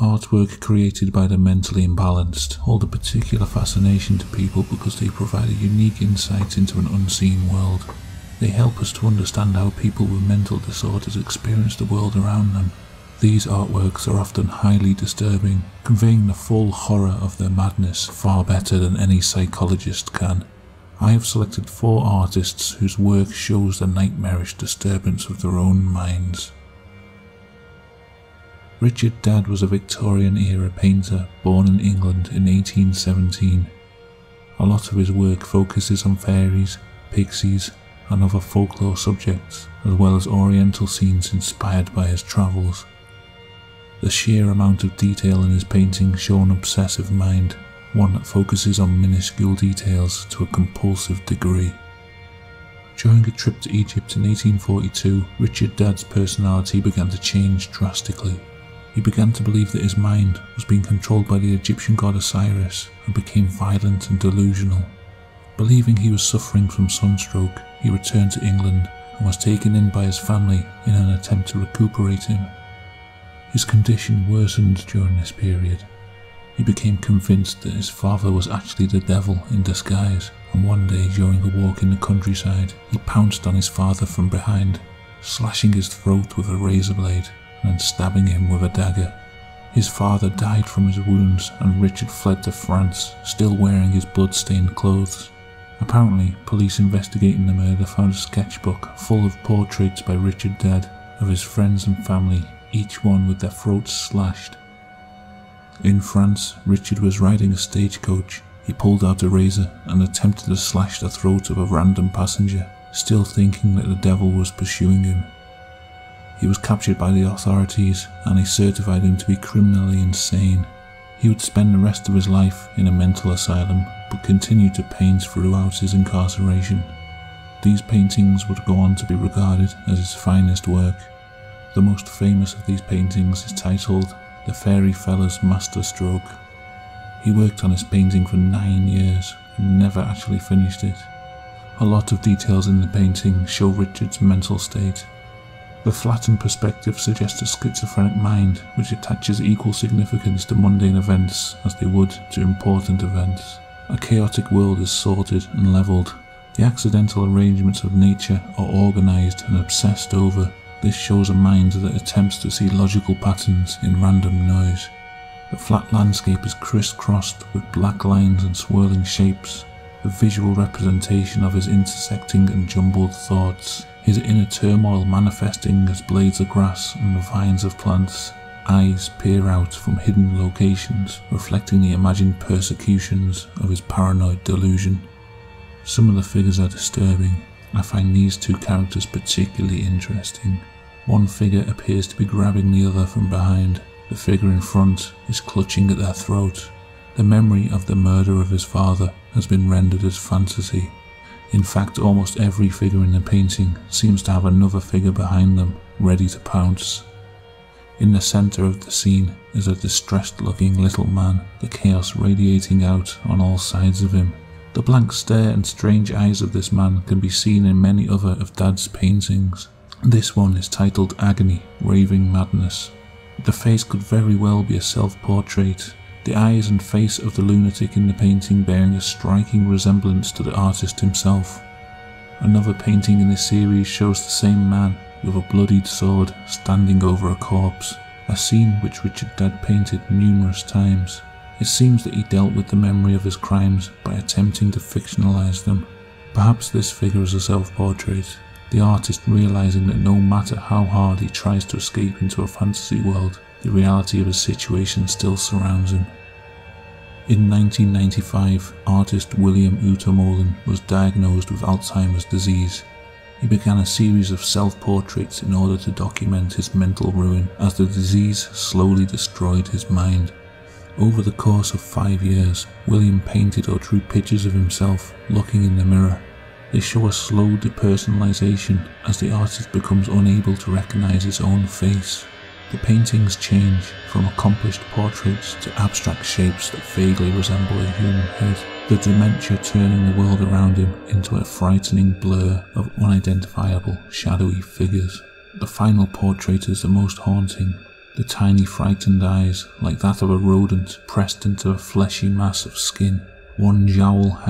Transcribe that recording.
Artwork created by the mentally imbalanced hold a particular fascination to people because they provide a unique insight into an unseen world. They help us to understand how people with mental disorders experience the world around them. These artworks are often highly disturbing, conveying the full horror of their madness far better than any psychologist can. I have selected 4 artists whose work shows the nightmarish disturbance of their own minds. Richard Dadd was a Victorian-era painter born in England in 1817. A lot of his work focuses on fairies, pixies, and other folklore subjects, as well as oriental scenes inspired by his travels. The sheer amount of detail in his paintings show an obsessive mind, one that focuses on minuscule details to a compulsive degree. During a trip to Egypt in 1842, Richard Dadd's personality began to change drastically. He began to believe that his mind was being controlled by the Egyptian god Osiris and became violent and delusional. Believing he was suffering from sunstroke, he returned to England and was taken in by his family in an attempt to recuperate him. His condition worsened during this period. He became convinced that his father was actually the devil in disguise, and one day during a walk in the countryside, he pounced on his father from behind, slashing his throat with a razor blade and stabbing him with a dagger. His father died from his wounds and Richard fled to France, still wearing his blood-stained clothes. Apparently, police investigating the murder found a sketchbook full of portraits by Richard Dadd of his friends and family, each one with their throats slashed. In France, Richard was riding a stagecoach. He pulled out a razor and attempted to slash the throat of a random passenger, still thinking that the devil was pursuing him. He was captured by the authorities and they certified him to be criminally insane. He would spend the rest of his life in a mental asylum, but continued to paint throughout his incarceration. These paintings would go on to be regarded as his finest work. The most famous of these paintings is titled The Fairy Fella's Masterstroke. He worked on his painting for 9 years and never actually finished it. A lot of details in the painting show Richard's mental state. The flattened perspective suggests a schizophrenic mind which attaches equal significance to mundane events as they would to important events. A chaotic world is sorted and levelled. The accidental arrangements of nature are organised and obsessed over. This shows a mind that attempts to see logical patterns in random noise. The flat landscape is crisscrossed with black lines and swirling shapes, a visual representation of his intersecting and jumbled thoughts, his inner turmoil manifesting as blades of grass and the vines of plants. Eyes peer out from hidden locations, reflecting the imagined persecutions of his paranoid delusion. Some of the figures are disturbing. I find these 2 characters particularly interesting. One figure appears to be grabbing the other from behind. The figure in front is clutching at their throat. The memory of the murder of his father has been rendered as fantasy. In fact, almost every figure in the painting seems to have another figure behind them, ready to pounce. In the centre of the scene is a distressed-looking little man, the chaos radiating out on all sides of him. The blank stare and strange eyes of this man can be seen in many other of Dadd's paintings. This one is titled Agony, Raving Madness. The face could very well be a self-portrait, the eyes and face of the lunatic in the painting bearing a striking resemblance to the artist himself. Another painting in this series shows the same man with a bloodied sword standing over a corpse, a scene which Richard Dadd painted numerous times. It seems that he dealt with the memory of his crimes by attempting to fictionalize them. Perhaps this figure is a self-portrait, the artist realizing that no matter how hard he tries to escape into a fantasy world, the reality of his situation still surrounds him. In 1995, artist William Utermohlen was diagnosed with Alzheimer's disease. He began a series of self-portraits in order to document his mental ruin as the disease slowly destroyed his mind. Over the course of 5 years, William painted or drew pictures of himself looking in the mirror. They show a slow depersonalization as the artist becomes unable to recognize his own face. The paintings change from accomplished portraits to abstract shapes that vaguely resemble a human head, the dementia turning the world around him into a frightening blur of unidentifiable, shadowy figures. The final portrait is the most haunting. the tiny frightened eyes like that of a rodent pressed into a fleshy mass of skin, one jowl hanging